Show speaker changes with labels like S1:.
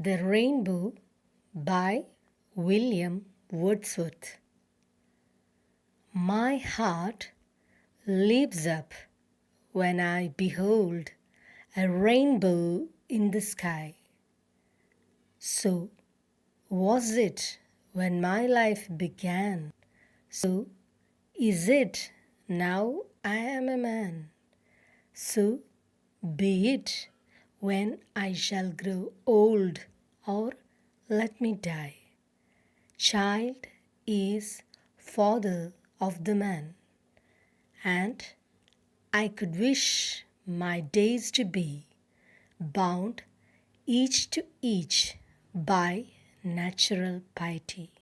S1: The Rainbow by William Wordsworth. My heart leaps up when I behold a rainbow in the sky. So was it when my life began. So is it now I am a man. So be it when I shall grow old or let me die. Child is father of the man, and I could wish my days to be bound each to each by natural piety.